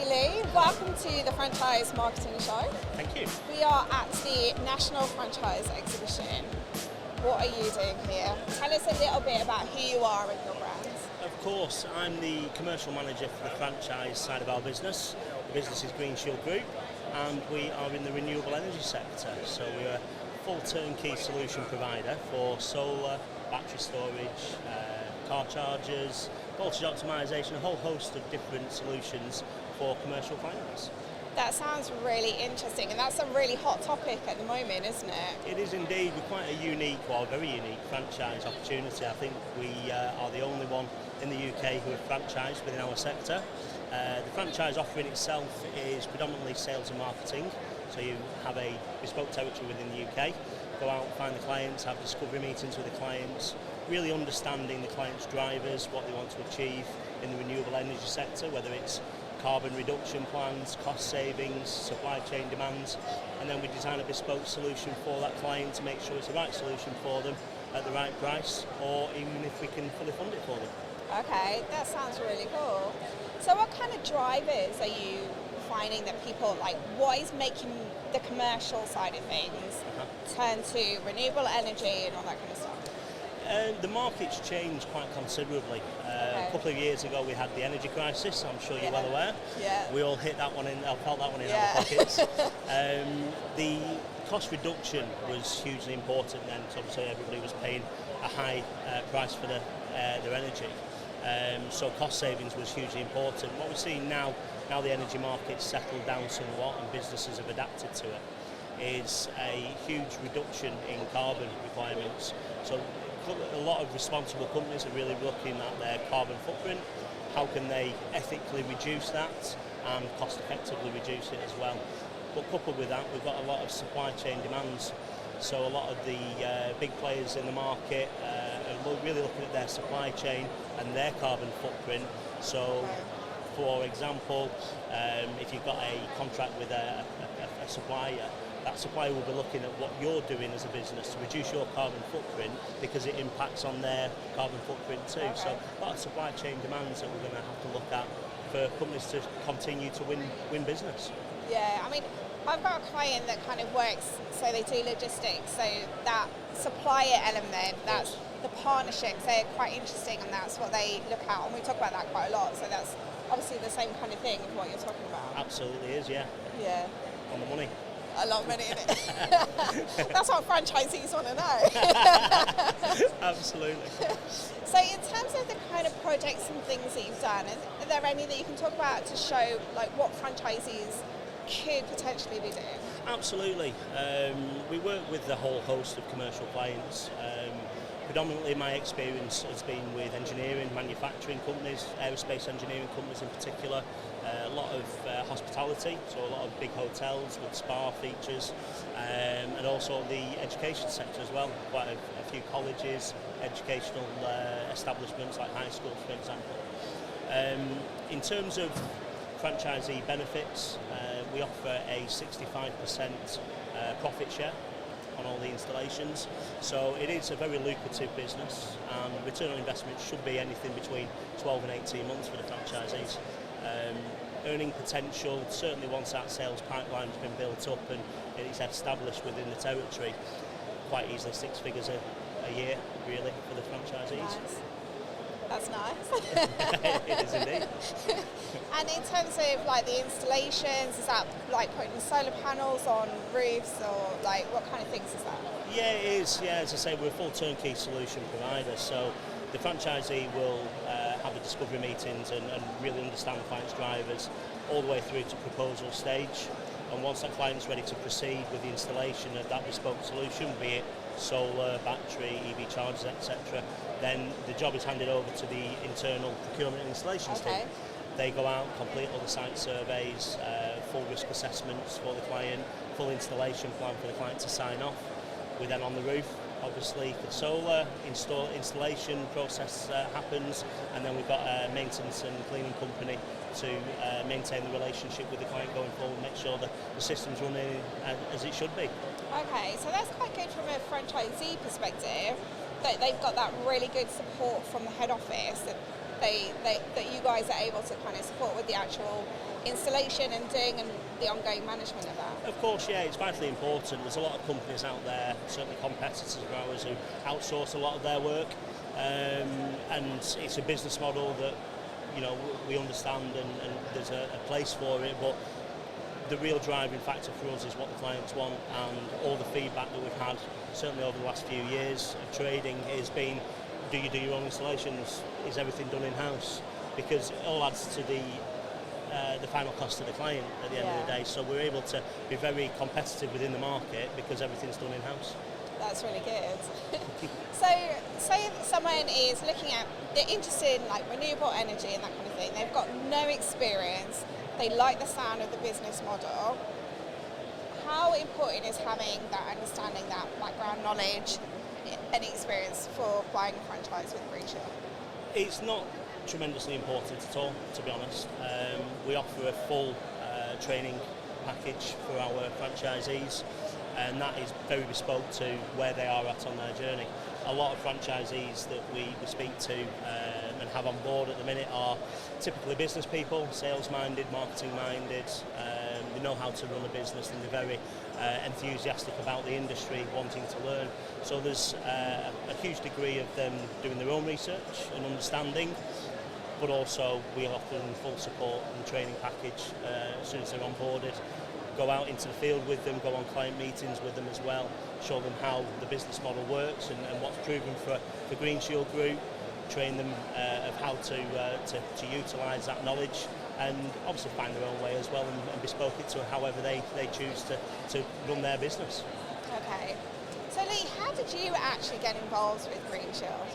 you, Lee. Welcome to the Franchise Marketing Show. Thank you. We are at the National Franchise Exhibition. What are you doing here? Tell us a little bit about who you are and your brand. Of course, I'm the commercial manager for the franchise side of our business. The business is Greenshield Group, and we are in the renewable energy sector. So we're a full turnkey solution provider for solar, battery storage, car chargers, voltage optimization, a whole host of different solutions for commercial clients. That sounds really interesting, and that's a really hot topic at the moment, isn't it? It is indeed. We're quite a unique, or very unique franchise opportunity. I think we are the only one in the UK who are franchised within our sector. The franchise offering itself is predominantly sales and marketing. So you have a bespoke territory within the UK, go out, find the clients, have discovery meetings with the clients, really understanding the client's drivers, what they want to achieve in the renewable energy sector, whether it's carbon reduction plans, cost savings, supply chain demands, and then we design a bespoke solution for that client to make sure it's the right solution for them at the right price, or even if we can fully fund it for them. Okay, that sounds really cool. So what kind of drivers are you finding that people like? What is making the commercial side of things turn to renewable energy and all that kind of stuff? The market's changed quite considerably. A couple of years ago we had the energy crisis, I'm sure you're well aware. Yeah. We all hit that one in, felt that one in our pockets. The cost reduction was hugely important then, because obviously everybody was paying a high price for their energy. So cost savings was hugely important. What we're seeing now the energy market's settled down somewhat and businesses have adapted to it, is a huge reduction in carbon requirements. So a lot of responsible companies are really looking at their carbon footprint. How can they ethically reduce that and cost effectively reduce it as well? But coupled with that, we've got a lot of supply chain demands. So a lot of the big players in the market are really looking at their supply chain and their carbon footprint. So for example, if you've got a contract with a supplier, that supplier will be looking at what you're doing as a business to reduce your carbon footprint, because it impacts on their carbon footprint too. So a lot of supply chain demands that we're going to have to look at for companies to continue to win business. Yeah, I mean, I've got a client that kind of works, so they do logistics, so that supplier element, that's the partnerships, they're quite interesting, and that's what they look at, and we talk about that quite a lot, so that's obviously the same kind of thing as what you're talking about. Absolutely is, yeah. Yeah. On the money. A lot of money in it. That's what franchisees want to know. Absolutely. So in terms of the kind of projects and things that you've done, are there any that you can talk about to show like what franchisees could potentially be doing? Absolutely. We work with the whole host of commercial clients. Predominantly my experience has been with engineering, manufacturing companies, aerospace engineering companies in particular, a lot of hospitality, so a lot of big hotels with spa features, and also the education sector as well, quite a few colleges, educational establishments like high schools for example. In terms of franchisee benefits, we offer a 65% profit share on all the installations, so it is a very lucrative business, and return on investment should be anything between 12 and 18 months for the franchisees. Earning potential, certainly once that sales pipeline has been built up and it's established within the territory, quite easily 6 figures a year really for the franchisees. Nice. That's nice. It is indeed. And in terms of like the installations, is that like putting solar panels on roofs, or like what kind of things is that? Yeah, it is. Yeah, as I say, we're a full turnkey solution provider, so the franchisee will have the discovery meetings and really understand the client's drivers all the way through to proposal stage. And once that client's ready to proceed with the installation of that bespoke solution, be it solar, battery, EV chargers, etc., then the job is handed over to the internal procurement and installations team. They go out, complete all the site surveys, full risk assessments for the client, full installation plan for the client to sign off. We're then on the roof, obviously, for solar, installation process happens, and then we've got a maintenance and cleaning company to maintain the relationship with the client going forward, make sure that the system's running as it should be. Okay, so that's quite good from a franchisee perspective, that they've got that really good support from the head office, that that you guys are able to kind of support with the actual installation and doing and the ongoing management of that? Of course, yeah, it's vitally important. There's a lot of companies out there, certainly competitors of ours, who outsource a lot of their work, and it's a business model that, you know, we understand, and there's a place for it, but the real driving factor for us is what the clients want, and all the feedback that we've had, certainly over the last few years of trading, has been, do you do your own installations? Is everything done in-house? Because it all adds to the final cost to the client at the end of the day. So we're able to be very competitive within the market because everything's done in-house. That's really good. So say that someone is looking at, they're interested in like renewable energy and that kind of thing. They've got no experience. They like the sound of the business model. How important is having that understanding, that background knowledge and experience for buying a franchise with Greenshield? It's not tremendously important at all, to be honest. We offer a full training package for our franchisees, and that is very bespoke to where they are at on their journey. A lot of franchisees that we speak to and have on board at the minute are typically business people, sales minded, marketing minded. They know how to run a business, and they're very enthusiastic about the industry, wanting to learn. So there's a huge degree of them doing their own research and understanding, but also we offer them full support and training package as soon as they're onboarded. Go out into the field with them, go on client meetings with them as well, show them how the business model works and what's proven for the Greenshield Group, train them of how to utilise that knowledge, and obviously find their own way as well, and bespoke it to however they choose to run their business. Okay. So Lee, how did you actually get involved with Greenshield?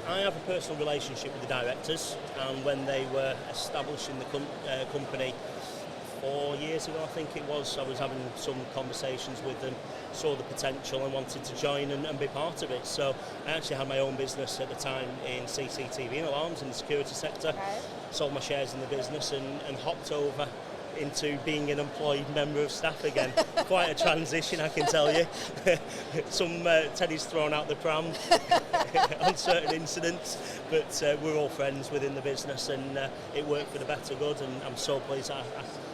I have a personal relationship with the directors, and when they were establishing the company 4 years ago, I think it was, I was having some conversations with them, saw the potential and wanted to join and be part of it. So I actually had my own business at the time in CCTV and alarms in the security sector, sold my shares in the business and hopped over into being an employed member of staff again. Quite a transition, I can tell you. Some teddies thrown out the pram on certain incidents, but we're all friends within the business, and it worked for the better good, and I'm so pleased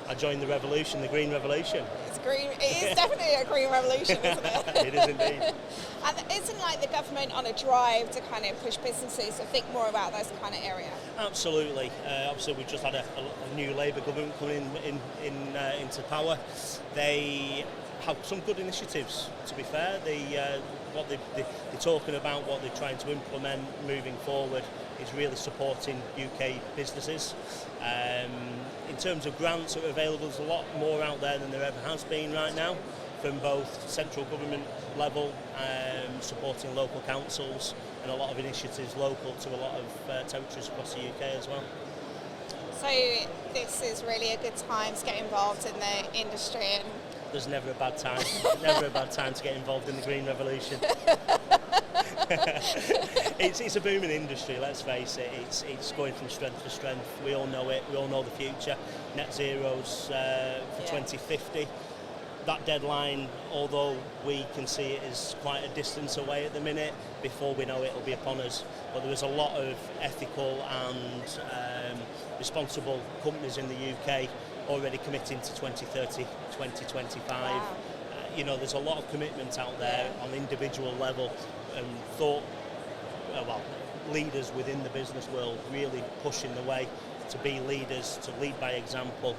I joined the revolution, the green revolution. It's green. It is definitely a green revolution, isn't it? It is indeed. And isn't like the government on a drive to kind of push businesses to think more about this kind of area? Absolutely. Obviously, we've just had a new Labour government coming into power. They have some good initiatives, to be fair. What they're talking about, what they're trying to implement moving forward is really supporting UK businesses. In terms of grants that are available, there's a lot more out there than there ever has been right now, from both central government level, supporting local councils, and a lot of initiatives local to a lot of territories across the UK as well. So this is really a good time to get involved in the industry. And there's never a bad time. Never a bad time to get involved in the green revolution. It's a booming industry, let's face it. It's going from strength to strength. We all know it. We all know the future. Net zeros for 2050. That deadline, although we can see it as quite a distance away at the minute, before we know it, it'll be upon us. But there is a lot of ethical and responsible companies in the UK already committing to 2030, 2025. Wow. There's a lot of commitment out there on individual level, and leaders within the business world really pushing the way to be leaders, to lead by example.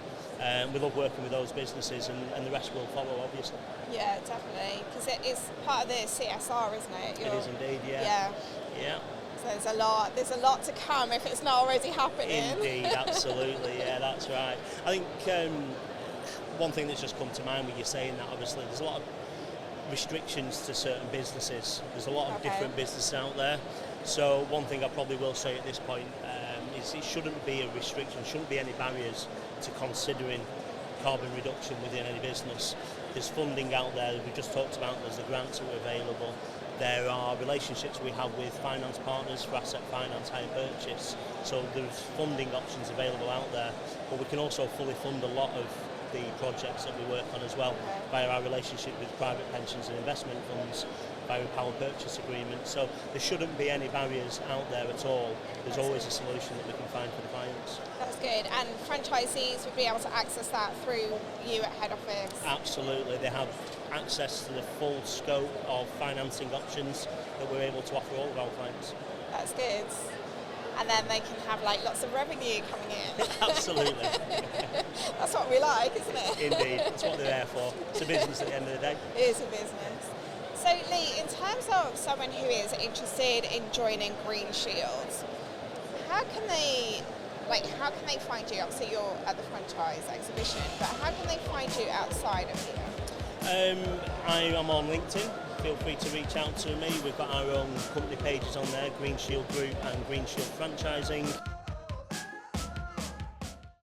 We love working with those businesses, and the rest will follow, obviously. Yeah, definitely, because it is part of the CSR, isn't it? It is indeed, Yeah. So there's a lot to come if it's not already happening. Indeed, absolutely, yeah, that's right. I think one thing that's just come to mind with you saying that, obviously, there's a lot of restrictions to certain businesses. There's a lot of different businesses out there. So one thing I probably will say at this point is it shouldn't be a restriction, shouldn't be any barriers to considering carbon reduction within any business. There's funding out there, we just talked about, there's the grants that are available. There are relationships we have with finance partners for asset finance, hire purchase. So there's funding options available out there, but we can also fully fund a lot of the projects that we work on as well via our relationship with private pensions and investment funds, via a power purchase agreement. So there shouldn't be any barriers out there at all. There's always a solution that we can find for the clients. That's good. And franchisees would be able to access that through you at head office? Absolutely. They have access to the full scope of financing options that we're able to offer all of our clients. That's good. And then they can have like lots of revenue coming in. Absolutely. That's what we like, isn't it? Indeed. That's what they're there for. It's a business at the end of the day. It is a business. So Lee, in terms of someone who is interested in joining Greenshield, how can they find you? Obviously you're at the franchise exhibition, but how can they find you outside of here? I am on LinkedIn. Feel free to reach out to me. We've got our own company pages on there, Greenshield Group and Greenshield Franchising.